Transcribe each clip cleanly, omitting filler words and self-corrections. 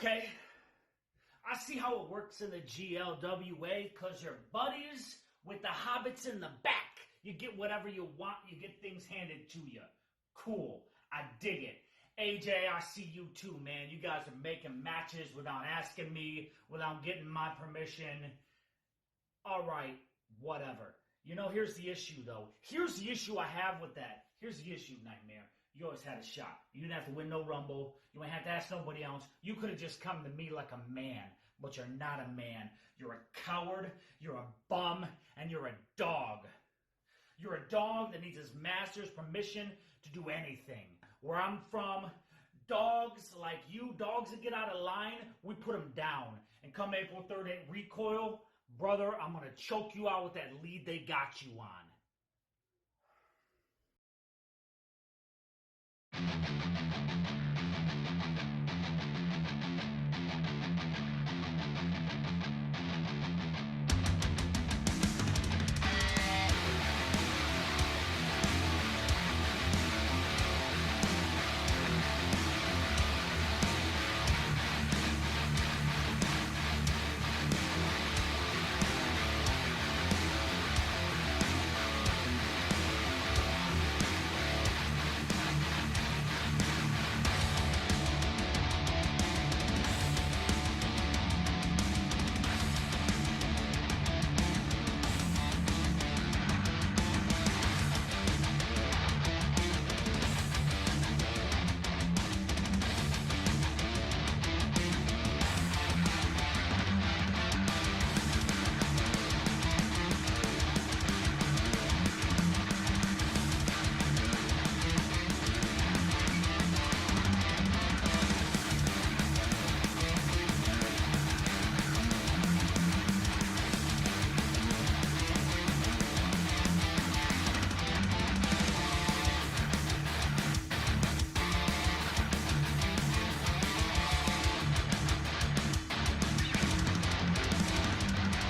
Okay, I see how it works in the GLWA, because you're buddies with the hobbits in the back. You get whatever you want, you get things handed to you. Cool, I dig it. AJ, I see you too, man. You guys are making matches without asking me, without getting my permission. Alright, whatever. You know, here's the issue, though. Here's the issue I have with that. Here's the issue, Nightmare. You always had a shot. You didn't have to win no Rumble. You ain't have to ask nobody else. You could have just come to me like a man. But you're not a man. You're a coward, you're a bum, and you're a dog. You're a dog that needs his master's permission to do anything. Where I'm from, dogs like you, dogs that get out of line, we put them down. And come April 3rd at Recoil, brother, I'm going to choke you out with that lead they got you on.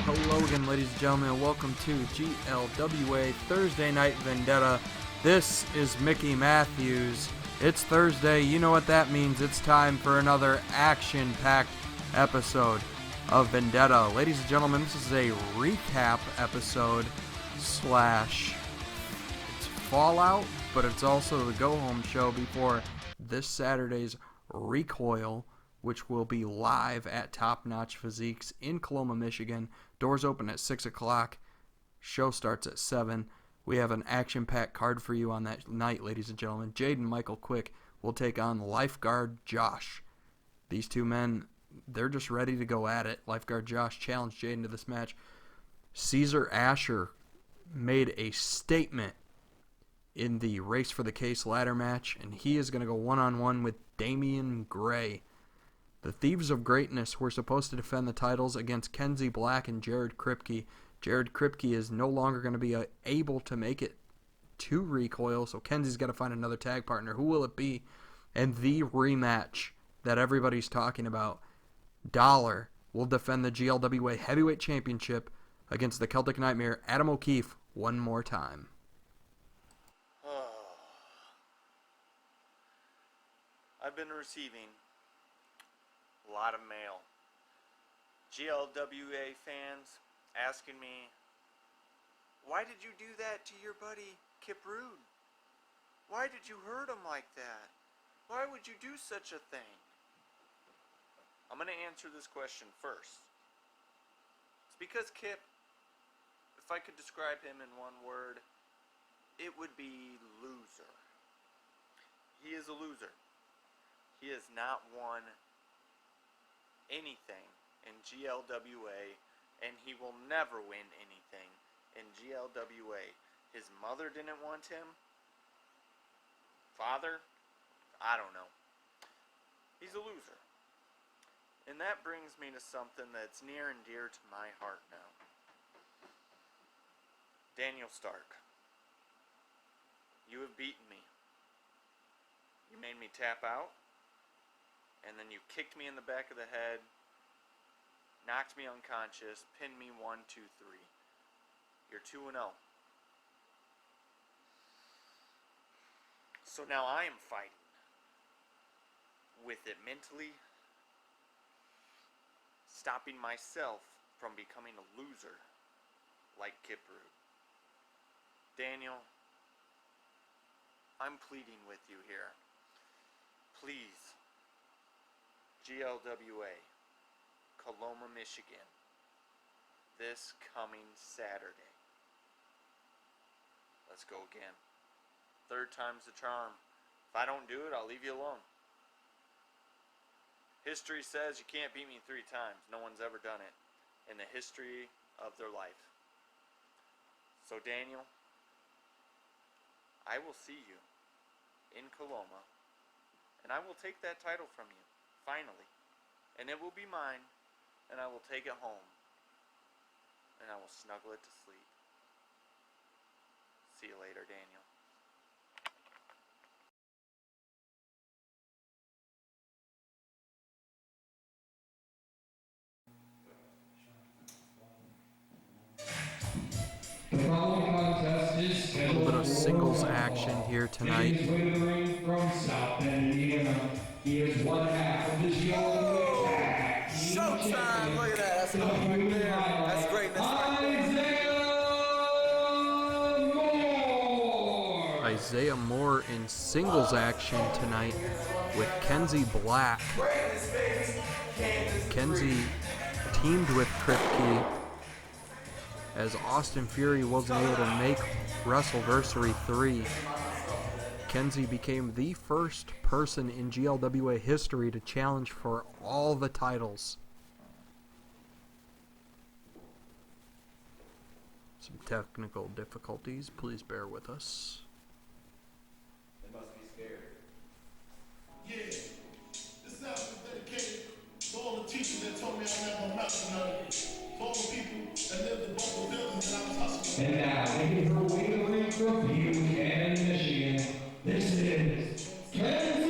Hello again, ladies and gentlemen, and welcome to GLWA Thursday Night Vendetta. This is Mickey Matthews. It's Thursday, you know what that means. It's time for another action-packed episode of Vendetta. Ladies and gentlemen, this is a recap episode slash it's Fallout, but it's also the go-home show before this Saturday's Recoil, which will be live at Top Notch Physiques in Coloma, Michigan. Doors open at 6 o'clock. Show starts at 7. We have an action-packed card for you on that night, ladies and gentlemen. Jade and Michael Quick will take on Lifeguard Josh. These two men, they're just ready to go at it. Lifeguard Josh challenged Jade into this match. Caesar Asher made a statement in the Race for the Case ladder match, and he is going to go one-on-one with Damian Gray. The Thieves of Greatness were supposed to defend the titles against Kenzie Black and Jared Kripke. Jared Kripke is no longer going to be able to make it to Recoil, so Kenzie's got to find another tag partner. Who will it be? And the rematch that everybody's talking about, Dollar will defend the GLWA Heavyweight Championship against the Celtic Nightmare, Adam O'Keefe, one more time. I've been receiving a lot of mail. GLWA fans asking me, why did you do that to your buddy Kip Rude? Why did you hurt him like that? Why would you do such a thing? I'm going to answer this question first. It's because Kip, if I could describe him in one word, it would be loser. He is a loser. He has not won anything in GLWA, and he will never win anything in GLWA. His mother didn't want him. Father? I don't know. He's a loser. And that brings me to something that's near and dear to my heart now. Daniel Stark. You have beaten me. You made me tap out. And then you kicked me in the back of the head, knocked me unconscious, pinned me 1, 2, 3. You're 2-0. So now I am fighting with it mentally stopping myself from becoming a loser like Kip Rude. Daniel, I'm pleading with you here. Please, GLWA, Coloma, Michigan, this coming Saturday. Let's go again. Third time's the charm. If I don't do it, I'll leave you alone. History says you can't beat me 3 times. No one's ever done it in the history of their life. So Daniel, I will see you in Coloma, and I will take that title from you, finally. And it will be mine, and I will take it home, and I will snuggle it to sleep. See you later, Daniel. The following contest is A scheduled little bit of singles for action here He tonight. is wintering from South Bend, Indiana. He is one half of the GLWA Tag Team Showtime! Look at that. That's The enough right human there. highlight, That's greatness right there. Isaiah Moore in singles action tonight with Kenzie Black. Kenzie teamed with Kripke as Austin Fury wasn't able to make WrestleVersary 3. Kenzie became the first person in GLWA history to challenge for all the titles. Some technical difficulties, please bear with us. They must be scared. Yeah, this album is dedicated to all the teachers that told me I never amount to nothing. To all the people that lived above the buildings that I was hustling. And now, making her way to the ring from Buchanan, Michigan, this is Kenzie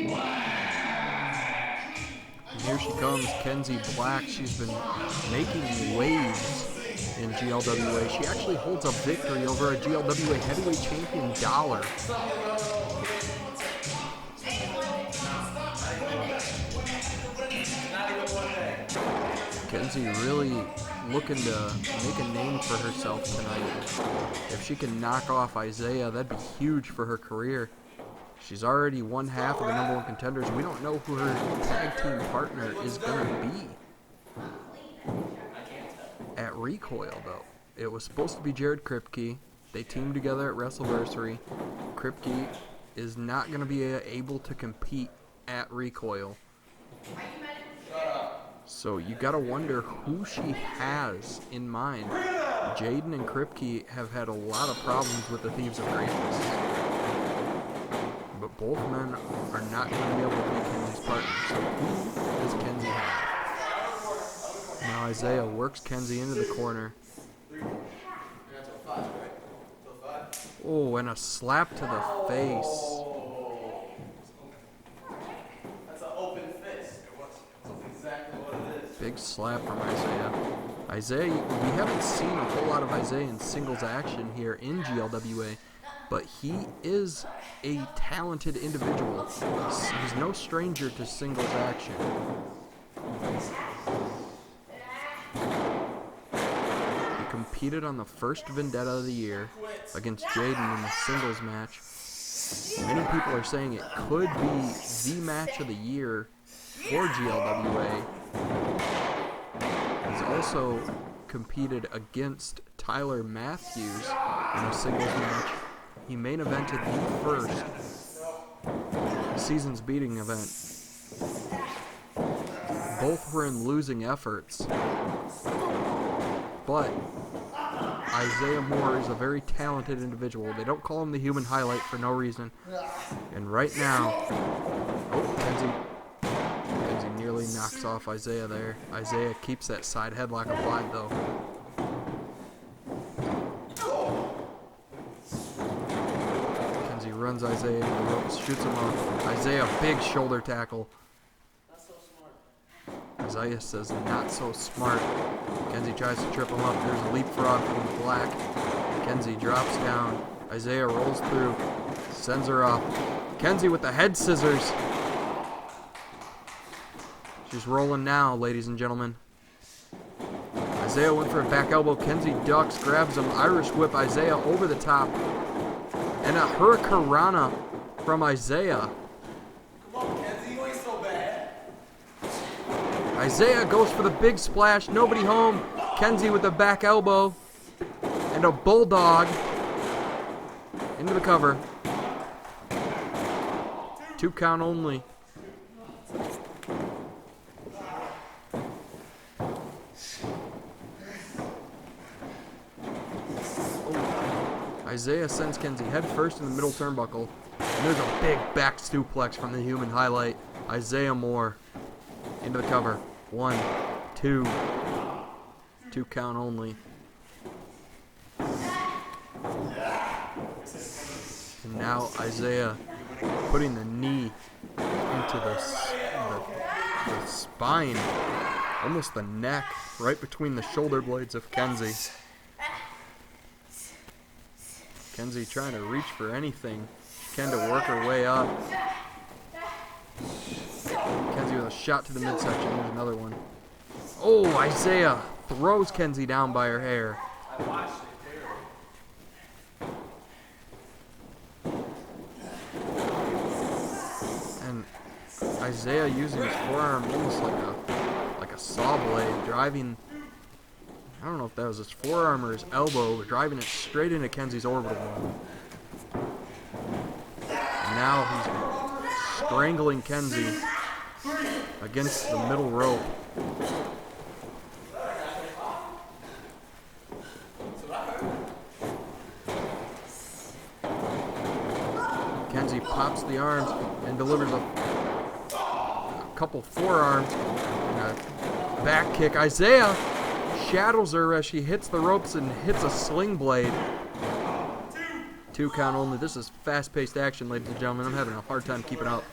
Black. And here she comes, Kenzie Black. She's been making waves in GLWA. She actually holds a victory over a GLWA heavyweight champion, Dollar. Kenzie really looking to make a name for herself tonight. If she can knock off Isaiah, that'd be huge for her career. She's already one half of the #1 contenders. We don't know who her tag team partner is going to be at Recoil, though. It was supposed to be Jared Kripke. They teamed together at WrestleVersary. Kripke is not going to be able to compete at Recoil. So you gotta wonder who she has in mind. Jaden and Kripke have had a lot of problems with the Thieves of Greatness, but both men are not going to be able to be Kenzie's partner. So who does Kenzie have? Now Isaiah works Kenzie into the corner. Oh, and a slap to the face. Big slap from Isaiah. Isaiah, we haven't seen a whole lot of Isaiah in singles action here in GLWA, but he is a talented individual. He's no stranger to singles action. He competed on the first Vendetta of the year against Jaden in the singles match. Many people are saying it could be the match of the year for GLWA. He's also competed against Tyler Matthews in a singles match. He main evented the first season's beating event. Both were in losing efforts, but Isaiah Moore is a very talented individual. They don't call him the human highlight for no reason. And right now, Kenzie nearly knocks off Isaiah there. Isaiah keeps that side headlock applied though. Kenzie runs Isaiah into the ropes, shoots him off. Isaiah, big shoulder tackle. Not so smart. Isaiah says not so smart. Kenzie tries to trip him up. There's a leapfrog from Black. Kenzie drops down. Isaiah rolls through, sends her up. Kenzie with the head scissors. She's rolling now, ladies and gentlemen. Isaiah went for a back elbow. Kenzie ducks, grabs him. Irish whip Isaiah over the top. And a hurricanrana from Isaiah. Come on, Kenzie, you ain't so bad. Isaiah goes for the big splash. Nobody home. Kenzie with the back elbow. And a bulldog. Into the cover. 2 count only. Isaiah sends Kenzie head first in the middle turnbuckle. And there's a big back suplex from the human highlight. Isaiah Moore into the cover. 1, 2. 2 count only. And now Isaiah putting the knee into the spine, almost the neck, right between the shoulder blades of Kenzie. Kenzie trying to reach for anything she can to work her way up. Kenzie with a shot to the midsection. There's another one. Oh, Isaiah throws Kenzie down by her hair. I watched it, And Isaiah using his forearm almost like a saw blade, driving. I don't know if that was his forearm or his elbow, but driving it straight into Kenzie's orbital bone. And now he's strangling Kenzie against the middle rope. Kenzie pops the arms and delivers a couple forearms and a back kick. Isaiah shadows her as she hits the ropes and hits a sling blade. 2 count only. This is fast-paced action, ladies and gentlemen. I'm having a hard time keeping up.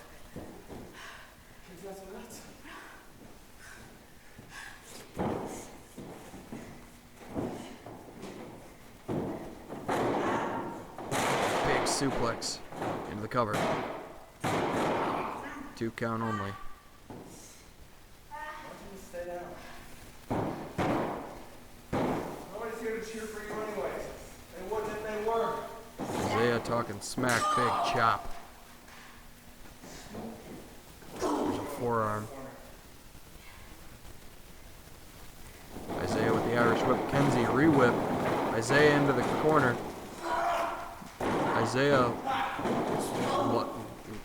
Big suplex into the cover. 2 count only. Stay down. Nobody's here to cheer for you anyways. They wouldn't if they were. Isaiah talking smack, big chop. There's a forearm. Isaiah with the Irish whip. Kenzie re-whip. Isaiah into the corner. Isaiah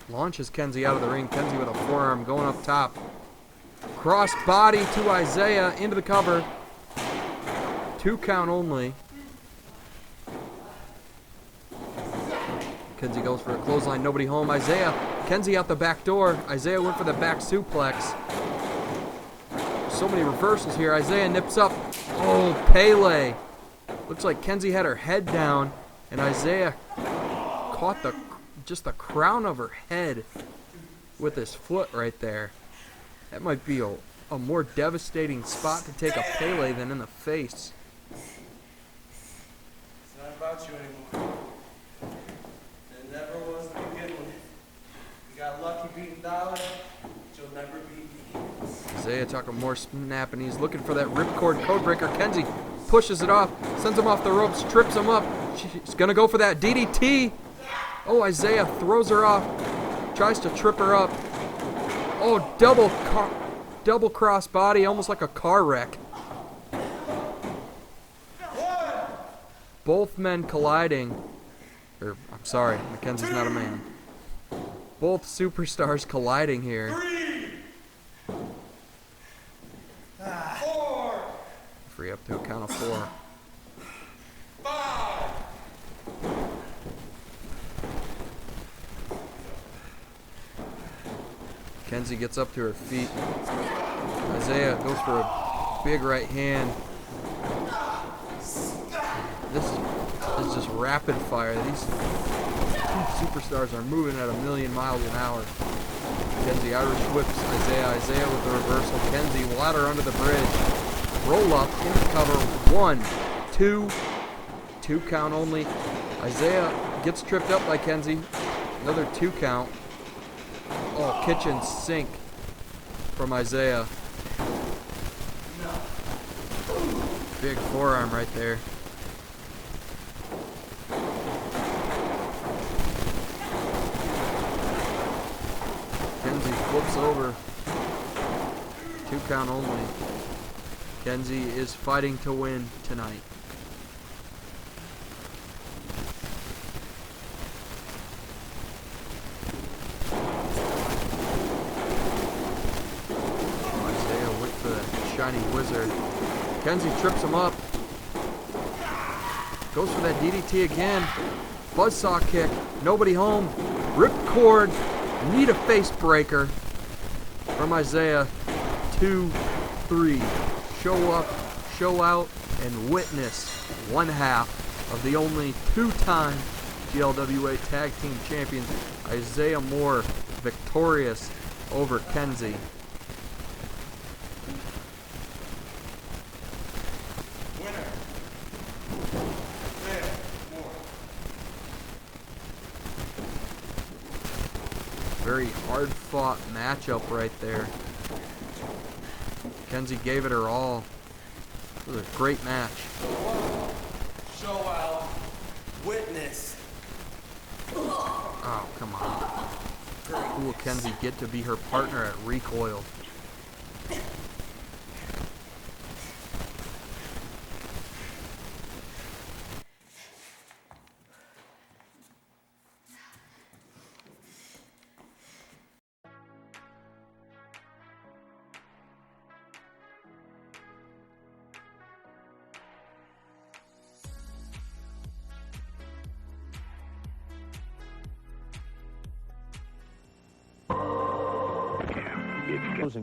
launches Kenzie out of the ring. Kenzie with a forearm going up top. Cross body to Isaiah into the cover. 2 count only. Kenzie goes for a clothesline. Nobody home. Isaiah. Kenzie out the back door. Isaiah went for the back suplex. So many reversals here. Isaiah nips up. Oh, Pele. Looks like Kenzie had her head down, and Isaiah caught just the crown of her head with his foot right there. That might be a more devastating spot to take a Pele than in the face. It's not about you anymore. It never was to begin with. You got lucky beating Dollar, but you'll never beat me. Isaiah talking more snapping. He's looking for that ripcord codebreaker. Kenzie pushes it off, sends him off the ropes, trips him up. She's going to go for that DDT. Oh, Isaiah throws her off, tries to trip her up. Oh, double cross body, almost like a car wreck. Both men colliding. I'm sorry, Mackenzie's not a man. Both superstars colliding here. 4. Free up to a count of 4. 5. Kenzie gets up to her feet. Isaiah goes for a big right hand. This is just rapid fire. These two superstars are moving at 1,000,000 miles an hour. Kenzie Irish whips Isaiah. Isaiah with the reversal. Kenzie ladder under the bridge. Roll up into cover. 1, 2. 2 count only. Isaiah gets tripped up by Kenzie. Another 2 count. Oh, kitchen sink. from Isaiah. Big forearm right there. Kenzie flips over. 2 count only. Kenzie is fighting to win tonight. Isaiah went for the shiny wizard. Kenzie trips him up. Goes for that DDT again. Buzzsaw kick. Nobody home. Rip cord. Need a face breaker from Isaiah. 2, 3. Show up, show out, and witness one half of the only 2-time GLWA Tag Team Champions, Isaiah Moore, victorious over Kenzie. Winner. Isaiah Moore. Very hard-fought matchup right there. Kenzie gave it her all. It was a great match. Show out. Witness. Oh, come on. Who will Kenzie get to be her partner at Recoil?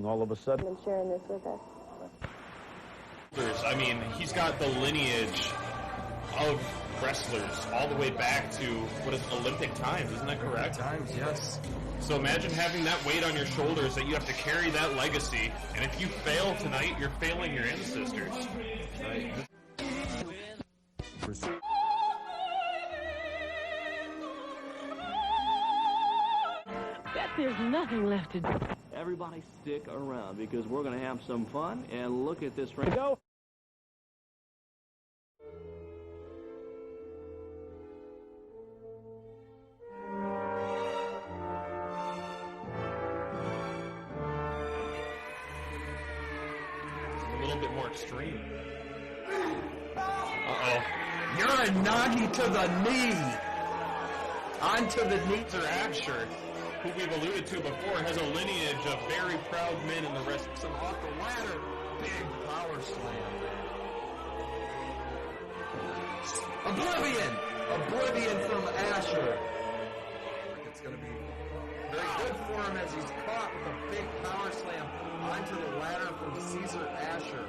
All of a sudden. And sharing this with us. I mean, he's got the lineage of wrestlers all the way back to, what is it, Olympic times, isn't that correct? Times, yes. So imagine having that weight on your shoulders that you have to carry that legacy, and if you fail tonight, you're failing your ancestors. Right? Bet there's nothing left to do. Everybody stick around because we're going to have some fun and look at this ring. Go. A little bit more extreme. Uh-oh. You're a nagi to the knee. Onto the knee. Sir Asher, who we've alluded to before, has a lineage of very proud men in the wrestling. Off the ladder. Big power slam. Oblivion. Oblivion from Asher. It's going to be very good for him as he's caught with a big power slam onto the ladder from Caesar Asher.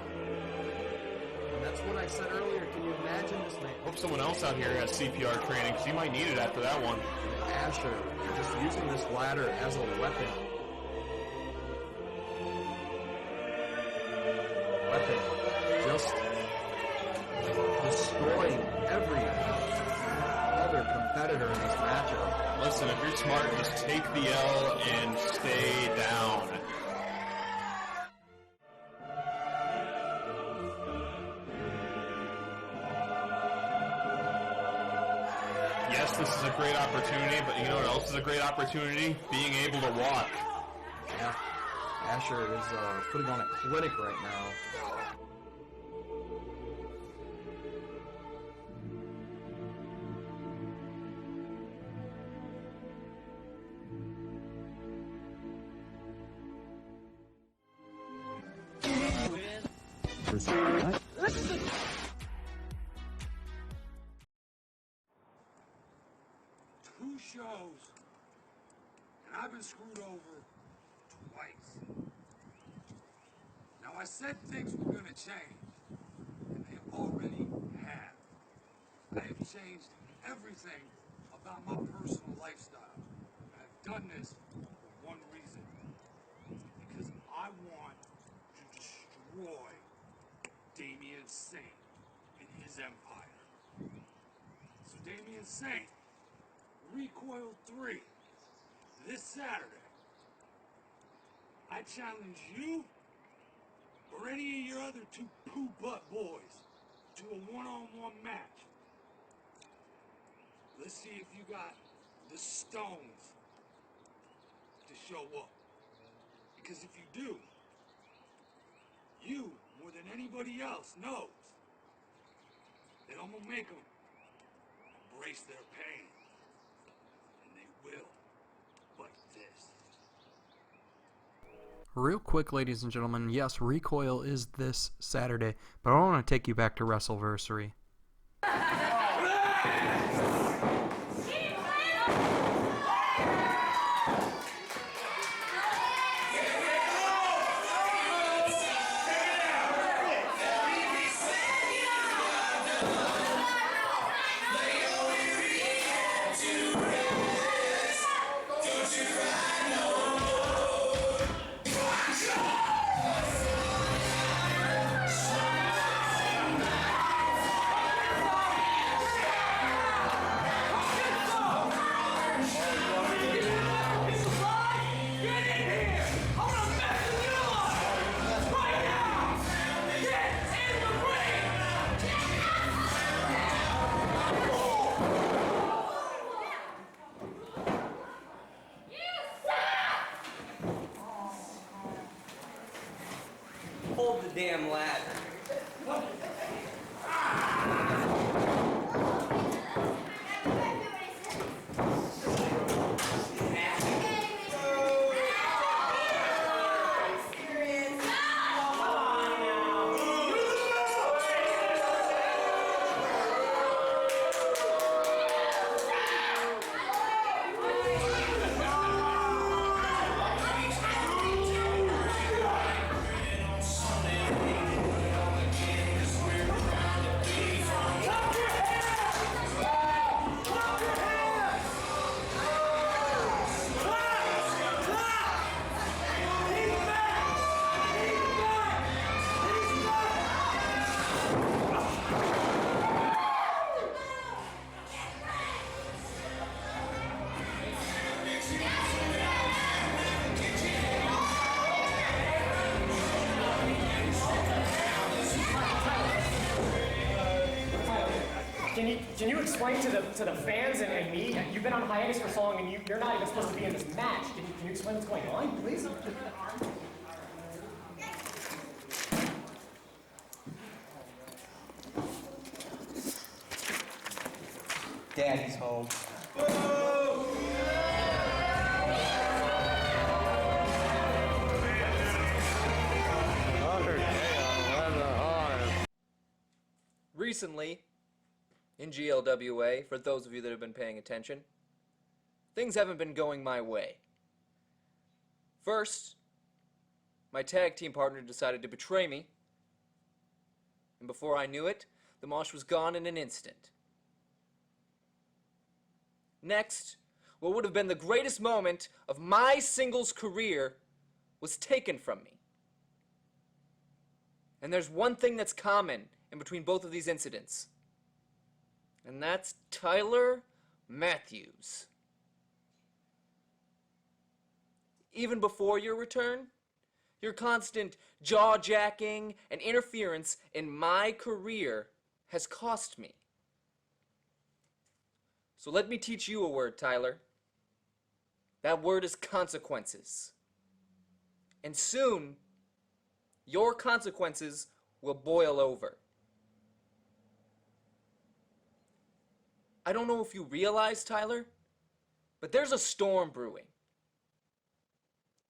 And that's what I said earlier. Can you imagine this man? Hope someone else out here has CPR training, because he might need it after that one. Asher just using this ladder as a weapon. Just destroying every other competitor in this matchup. Listen, if you're smart, just take the L and stay down. Yes, this is a great opportunity, but you know what else is a great opportunity? Being able to walk. Yeah, Asher is putting on a clinic right now. Two shows, and I've been screwed over twice. Now, I said things were gonna change, and they already have. I have changed everything about my personal lifestyle. And I've done this for one reason. Because I want to destroy Damian Saint and his empire. So Damian Saint, Recoil 3, this Saturday. I challenge you or any of your other two poo-butt boys to a one-on-one match. Let's see if you got the stones to show up. Because if you do, you, more than anybody else, knows that I'm gonna make them embrace their pain. And they will, like this. Real quick, ladies and gentlemen, yes, Recoil is this Saturday, but I want to take you back to WrestleVersary. Hold the damn ladder. Can you explain to the fans and me? You've been on hiatus for so long, and you're not even supposed to be in this match. Can you explain what's going on, please? Daddy's home. Recently, in GLWA, for those of you that have been paying attention, things haven't been going my way. First, my tag team partner decided to betray me, and before I knew it, the mosh was gone in an instant. Next, what would have been the greatest moment of my singles career was taken from me. And there's one thing that's common in between both of these incidents, and that's Tyler Matthews. Even before your return, your constant jaw-jacking and interference in my career has cost me. So let me teach you a word, Tyler. That word is consequences. And soon, your consequences will boil over. I don't know if you realize, Tyler, but there's a storm brewing.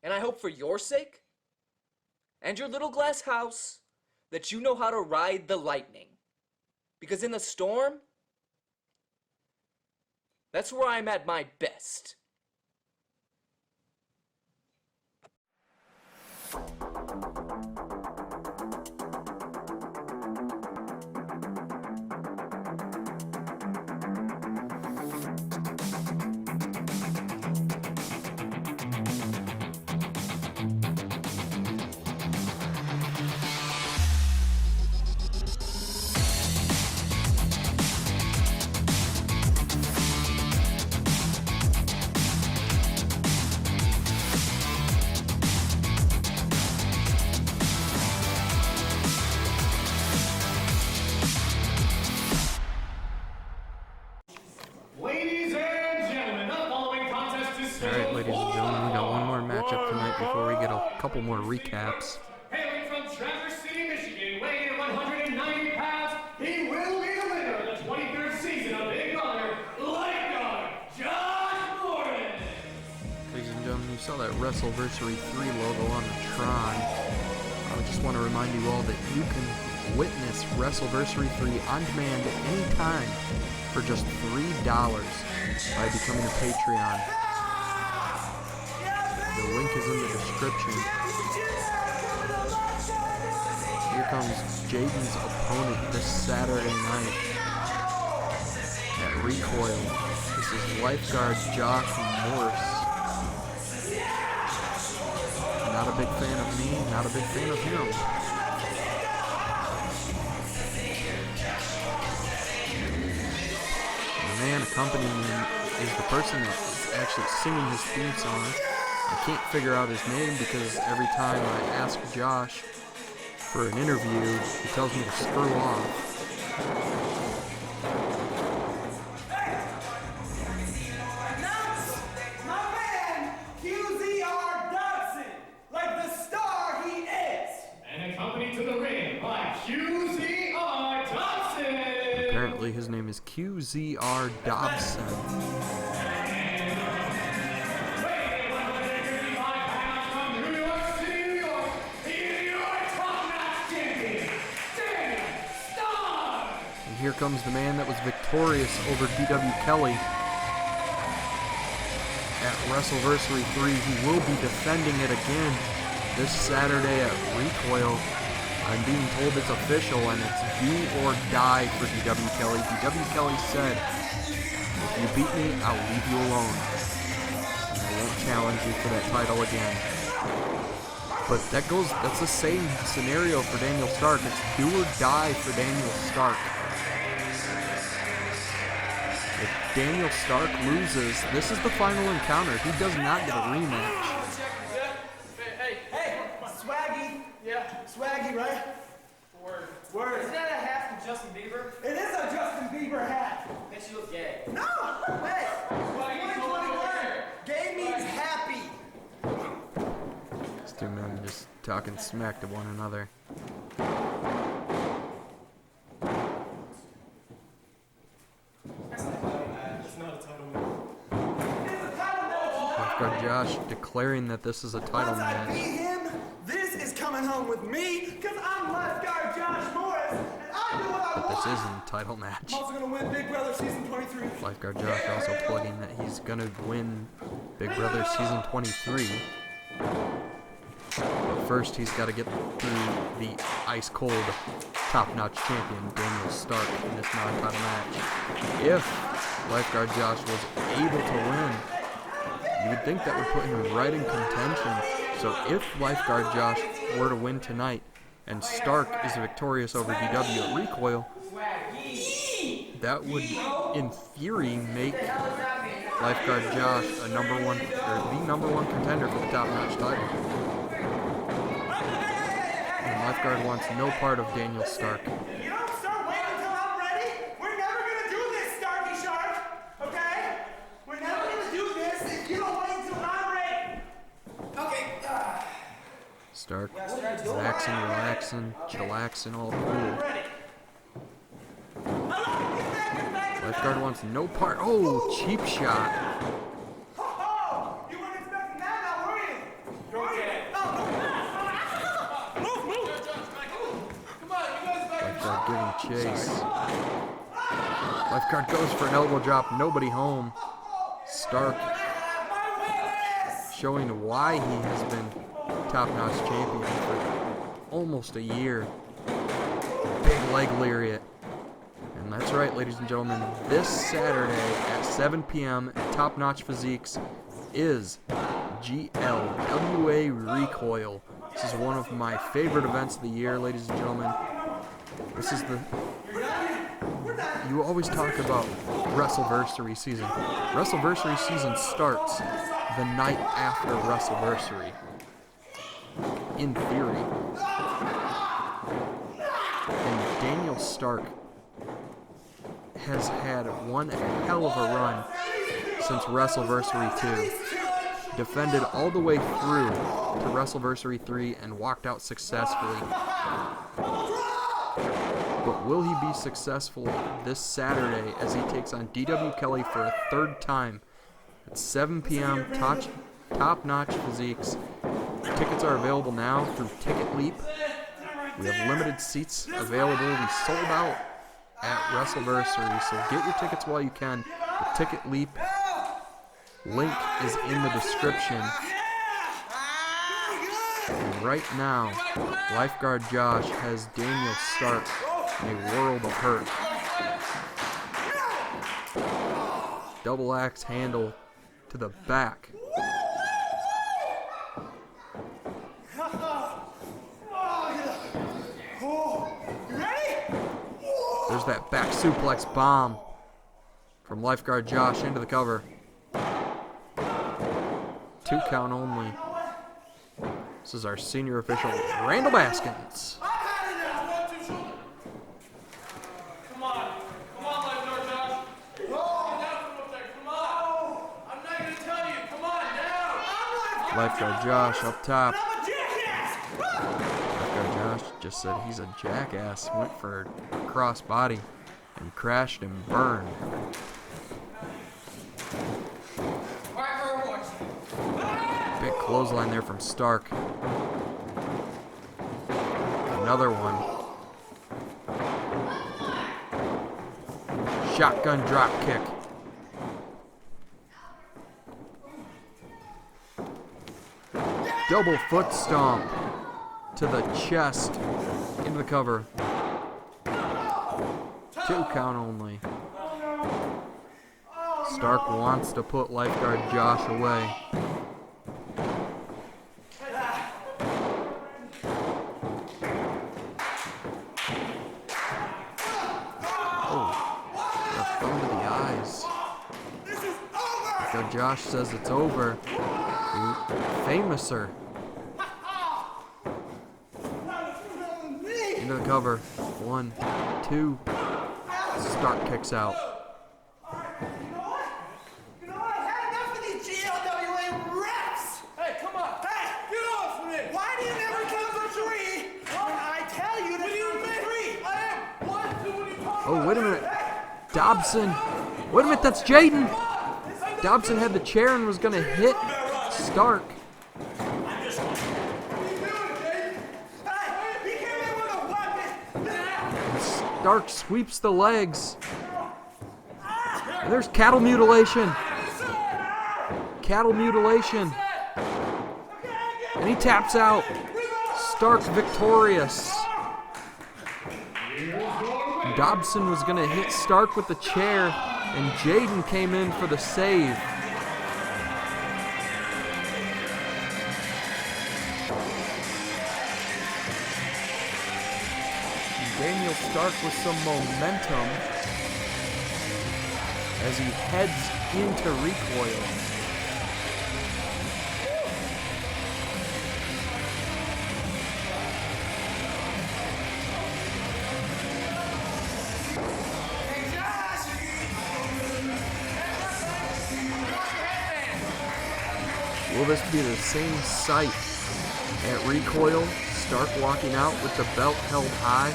And I hope for your sake and your little glass house that you know how to ride the lightning. Because in the storm, that's where I'm at my best. Alright, ladies and gentlemen, we got one more matchup tonight before we get a couple more recaps. Hailing from Traverse City, Michigan, weighing in 190 pounds, he will be the winner of the 23rd season of Big Brother, Lifeguard, Josh Morris. Ladies and gentlemen, you saw that WrestleVersary 3 logo on the Tron. I just want to remind you all that you can witness WrestleVersary 3 on demand anytime for just $3 by becoming a Patreon. The link is in the description. Here comes Jaden's opponent this Saturday night at Recoil. This is Lifeguard Josh Morris. Not a big fan of me, not a big fan of him. The man accompanying him is the person that's actually singing his theme song. I can't figure out his name because every time I ask Josh for an interview, he tells me to screw off. Apparently his name is QZR Dobson. And here comes the man that was victorious over D.W. Kelly at WrestleVersary 3. He will be defending it again this Saturday at Recoil. I'm being told it's official and it's do or die for D.W. Kelly. D.W. Kelly said, if you beat me, I'll leave you alone. And I won't challenge you for that title again. But that's the same scenario for Daniel Stark. It's do or die for Daniel Stark. If Daniel Stark loses, this is the final encounter. He does not get a rematch. Swaggy, right? Word. Isn't that a hat from Justin Bieber? It is a Justin Bieber hat. Makes you look gay. No! Hey! Gay means happy. These two men just talking smack to one another. Lifeguard Josh declaring that this is a title match. This is coming home with me, because I'm Lifeguard Josh Morris, and I do what I want. This isn't a title match. I'm also going to win Big Brother Season 23. Lifeguard Josh also plugging that he's going to win Big Brother Season 23. But first, he's got to get through the ice-cold, top-notch champion, Daniel Stark, in this non-title match. If Lifeguard Josh was able to win, you would think that would put him right in contention. So if Lifeguard Josh were to win tonight, and Stark is victorious over DW at Recoil, that would, in theory, make Lifeguard Josh the number one contender for the top-notch title. And Lifeguard wants no part of Daniel Stark. You don't start waiting until I'm ready. We're never going to do this, Starky Shark. Okay? We're never going to do this if you don't wait until I'm ready. Okay. Stark, relaxing, chillaxing, all cool. Lifeguard wants no part. Oh, cheap shot. You weren't expecting that, now were you? Lifeguard giving chase. Lifeguard goes for an elbow drop. Nobody home. Stark showing why he has been top-notch champion for almost a year. Big leg lariat. And that's right, ladies and gentlemen, this Saturday at 7 p.m. at Top Notch Physiques is GLWA Recoil. This is one of my favorite events of the year, ladies and gentlemen. This is the... You always talk about WrestleVersary season. WrestleVersary season starts the night after WrestleVersary. In theory. And Daniel Stark has had one hell of a run since WrestleVersary 2. defended all the way through to WrestleVersary 3 and walked out successfully. But will he be successful this Saturday as he takes on D.W. Kelly for a third time at 7 p.m. Top Notch Physiques. Tickets are available now through Ticket Leap. We have limited seats available. We sold out at WrestleVersary, so get your tickets while you can. The Ticket Leap link is in the description. And right now, Lifeguard Josh has Daniel Stark in a world of hurt. Double axe handle to the back. There's that back suplex bomb from Lifeguard Josh into the cover. 2 count only. This is our senior official, Randall Baskins. Come on, Lifeguard Josh. Come down from up there. Come on. I'm not gonna tell you. Come on, down. Lifeguard Josh up top. Lifeguard Josh just said he's a jackass. Went for a crossbody and crashed and burned. Big clothesline there from Stark. Another one. Shotgun drop kick. Double foot stomp to the chest. Into the cover. 2 count only. Stark wants to put Lifeguard Josh away. Josh says it's over. Famouser. Into the cover. 1, 2. Stark kicks out. You know what? I've had enough of these GLWA reps! Hey, come on! Hey, get off of me! Why do you never count to 3 when I tell you to count to 3? I am 1, 2, what are you talking about? Oh, wait a minute. Dobson. Wait a minute, that's Jaden. Dobson had the chair and was going to hit Stark. Stark sweeps the legs. And there's cattle mutilation. Cattle mutilation. And he taps out. Stark victorious. Dobson was going to hit Stark with the chair, and Jaden came in for the save. Daniel Stark with some momentum as he heads into Recoil. Will this be the same sight at Recoil? Stark walking out with the belt held high.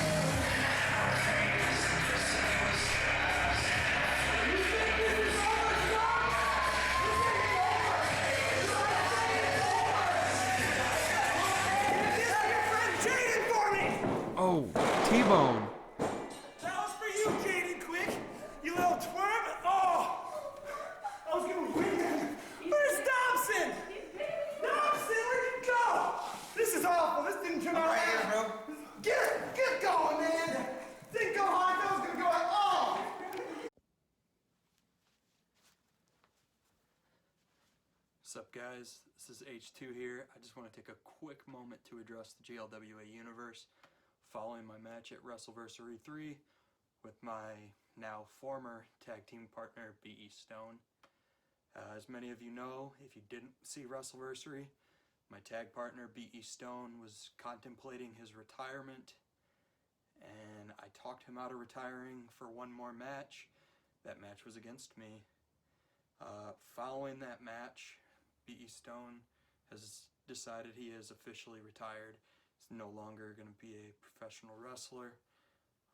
Oh, T-bone. That was for you, Jaden Quick. You little twerp. Oh, I was gonna win him. Where's Dobson? Dobson, where'd you go? This is awful. This didn't turn out right here, bro. Get going, man. Didn't go how I thought it was gonna go at all. What's up, guys? This is H2 here. I just want to take a quick moment to address the GLWA universe following my match at WrestleVersary 3 with my now former tag team partner, B.E. Stone. As many of you know, if you didn't see WrestleVersary, my tag partner, B.E. Stone, was contemplating his retirement, and I talked him out of retiring for one more match. That match was against me. Following that match, B.E. Stone has decided he is officially retired. He's no longer going to be a professional wrestler.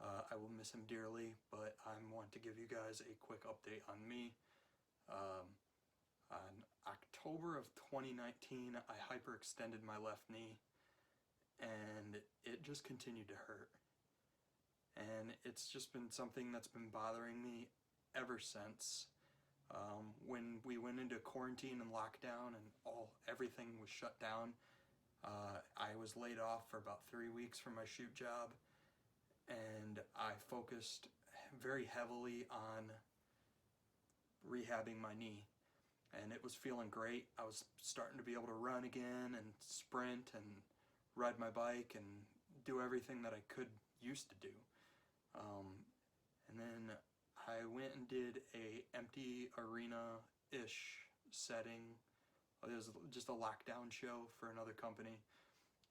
I will miss him dearly, but I want to give you guys a quick update on me. On October of 2019, I hyperextended my left knee, and it just continued to hurt. And it's just been something that's been bothering me ever since. When we went into quarantine and lockdown and everything was shut down, I was laid off for about 3 weeks from my shoot job, and I focused very heavily on rehabbing my knee, and it was feeling great. I was starting to be able to run again and sprint and ride my bike and do everything that I could used to do. And then I went and did a empty arena-ish setting. It was just a lockdown show for another company,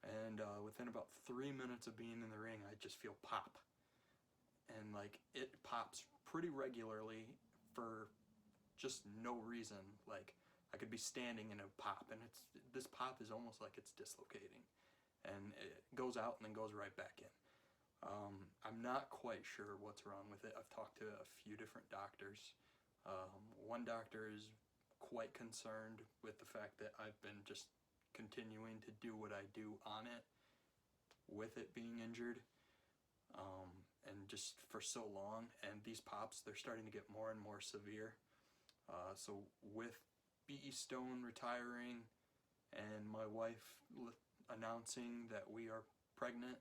and within about 3 minutes of being in the ring, I just feel pop, and like it pops pretty regularly for just no reason. Like I could be standing and it pop, and this pop is almost like it's dislocating, and it goes out and then goes right back in. I'm not quite sure what's wrong with it. I've talked to a few different doctors. One doctor is quite concerned with the fact that I've been just continuing to do what I do on it with it being injured, and just for so long, and these pops, they're starting to get more and more severe. So with B.E. Stone retiring and my wife announcing that we are pregnant,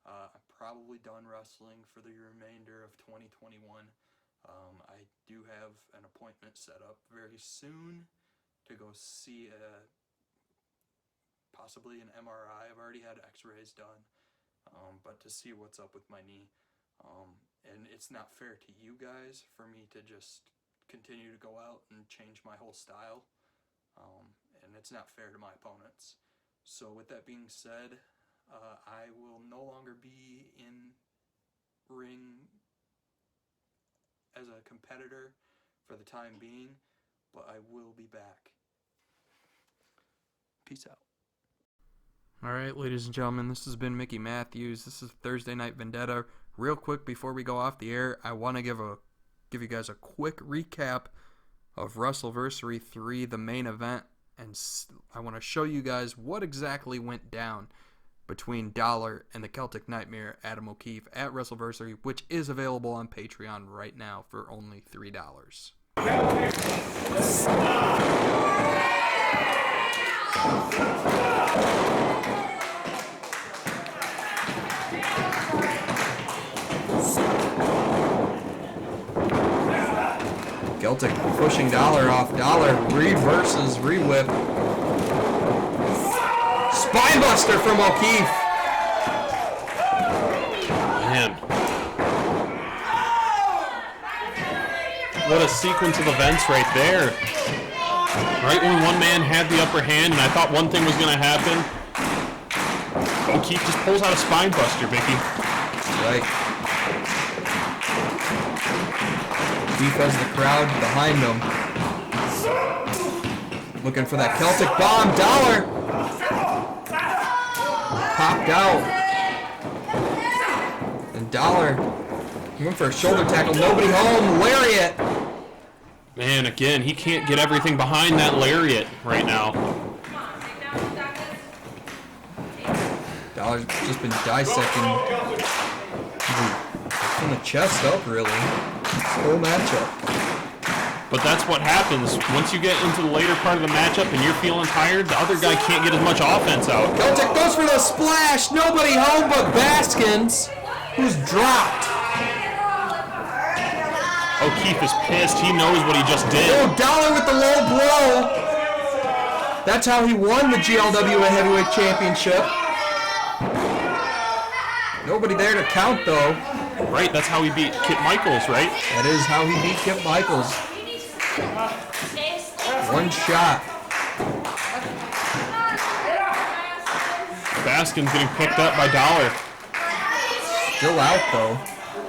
I'm probably done wrestling for the remainder of 2021. I do have an appointment set up very soon to go see possibly an MRI. I've already had x-rays done, but to see what's up with my knee. And it's not fair to you guys for me to just continue to go out and change my whole style, and it's not fair to my opponents. So with that being said, I will no longer be in ring as a competitor for the time being, but I will be back. Peace out. Alright, ladies and gentlemen, this has been Mickey Matthews. This is Thursday Night Vendetta. Real quick before we go off the air, I want to give you guys a quick recap of WrestleVersary 3, the main event, and I want to show you guys what exactly went down between Dollar and the Celtic Nightmare, Adam O'Keefe, at WrestleVersary, which is available on Patreon right now for only $3. Celtic pushing Dollar off. Dollar reverses, re-whip. Spinebuster from O'Keefe. Man. What a sequence of events right there. Right when one man had the upper hand and I thought one thing was going to happen, O'Keefe just pulls out a spinebuster, Mickey. Right. O'Keefe has the crowd behind him. Looking for that Celtic bomb. Dollar popped out. And Dollar going for a shoulder tackle. Nobody home. Lariat. Man, again, he can't get everything behind that lariat right now. Dollar's just been dissecting from the chest up, really. This whole matchup. But that's what happens. Once you get into the later part of the matchup and you're feeling tired, the other guy can't get as much offense out. Celtic goes for the splash. Nobody home but Baskins, who's dropped. O'Keefe is pissed. He knows what he just did. Oh, Dollar with the low blow. That's how he won the GLWA Heavyweight Championship. Nobody there to count, though. Right, that's how he beat Kip Michaels, right? That is how he beat Kip Michaels. One shot. Baskin's getting picked up by Dollar. Still out, though.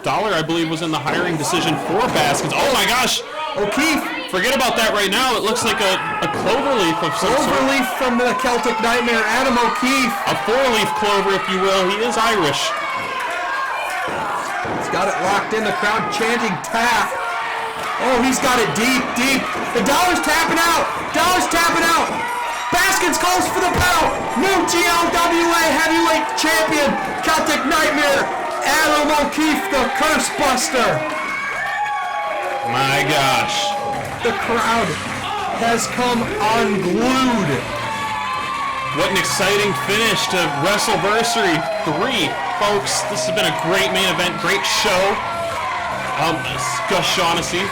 Dollar, I believe, was in the hiring decision for Baskins. Oh, my gosh! O'Keefe Forget about that right now. It looks like a cloverleaf of some sort. Cloverleaf from the Celtic Nightmare, Adam O'Keefe. A four-leaf clover, if you will. He is Irish. He's got it locked in. The crowd chanting tap. Oh, he's got it deep, deep. The Dollar's tapping out. Dollar's tapping out. Baskins calls for the bell. New GLWA heavyweight champion, Celtic Nightmare, Adam O'Keefe, the Curse Buster. My gosh. The crowd has come unglued. What an exciting finish to WrestleVersary 3, folks. This has been a great main event, great show. Gus Shaughnessy,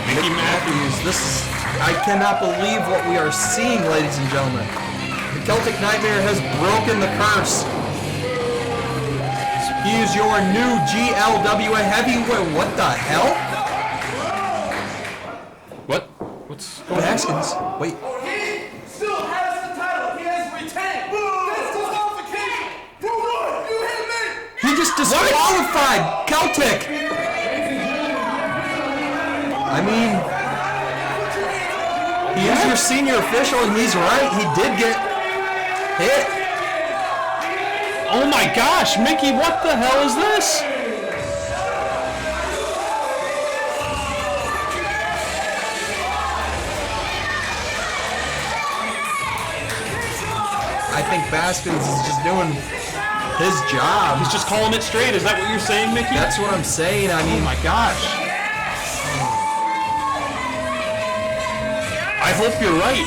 Mickey Matthews. I cannot believe what we are seeing, ladies and gentlemen. The Celtic Nightmare has broken the curse. He is your new GLWA heavyweight. What the hell? What? What's going on? Baskins. Wait. He still has the title. He has retained. That's disqualification. For what? You hit me. He just disqualified Celtic. I mean, he is your senior official, and he's right. He did get hit. Oh my gosh, Mickey, what the hell is this? I think Baskins is just doing his job. He's just calling it straight. Is that what you're saying, Mickey? That's what I'm saying. I mean, oh my gosh. I hope you're right.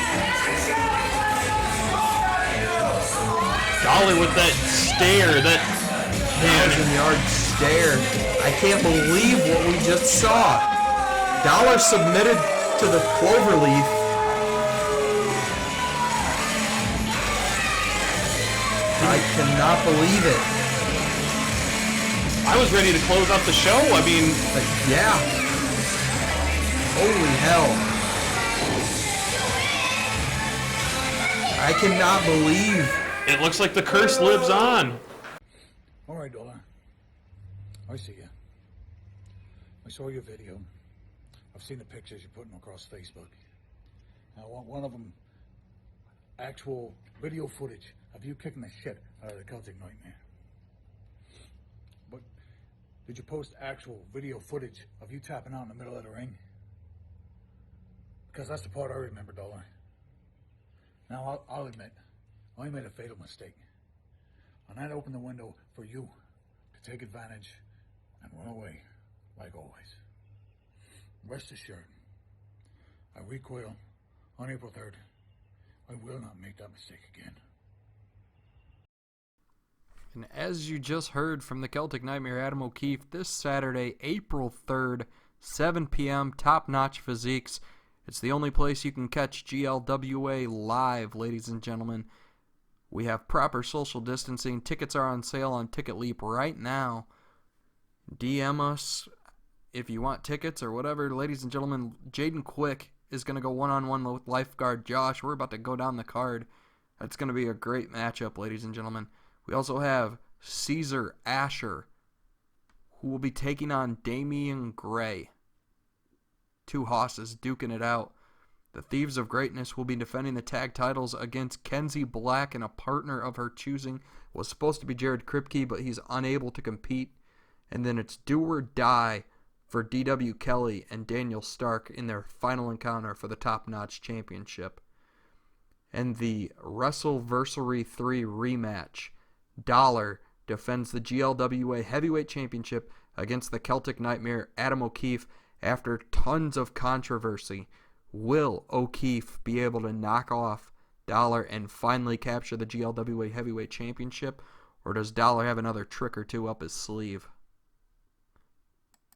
Dollar with that stare, that thousand-yard stare. I can't believe what we just saw. Dollar submitted to the cloverleaf. I cannot believe it. I was ready to close out the show. I mean, yeah. Holy hell. I cannot believe. It looks like the curse lives on. All right, Dollar. I see you. I saw your video. I've seen the pictures you're putting across Facebook. I want one of them actual video footage of you kicking the shit out of the Celtic Nightmare. But did you post actual video footage of you tapping out in the middle of the ring? Because that's the part I remember, Dollar. Now, I'll admit, I made a fatal mistake. And that opened the window for you to take advantage and run away, like always. Rest assured, I recoil on April 3rd. I will not make that mistake again. And as you just heard from the Celtic Nightmare, Adam O'Keefe, this Saturday, April 3rd, 7 p.m., Top Notch Physiques. It's the only place you can catch GLWA live, ladies and gentlemen. We have proper social distancing. Tickets are on sale on Ticket Leap right now. DM us if you want tickets or whatever. Ladies and gentlemen, Jaden Quick is going to go one-on-one with Lifeguard Josh. We're about to go down the card. That's going to be a great matchup, ladies and gentlemen. We also have Caesar Asher, who will be taking on Damian Gray. Two hosses duking it out. The Thieves of Greatness will be defending the tag titles against Kenzie Black and a partner of her choosing. Was supposed to be Jared Kripke, but he's unable to compete. And then it's do or die for D.W. Kelly and Daniel Stark in their final encounter for the Top Notch Championship. And the WrestleVersary 3 rematch. Dollar defends the GLWA Heavyweight Championship against the Celtic Nightmare, Adam O'Keefe. After tons of controversy, will O'Keefe be able to knock off Dollar and finally capture the GLWA Heavyweight Championship? Or does Dollar have another trick or two up his sleeve?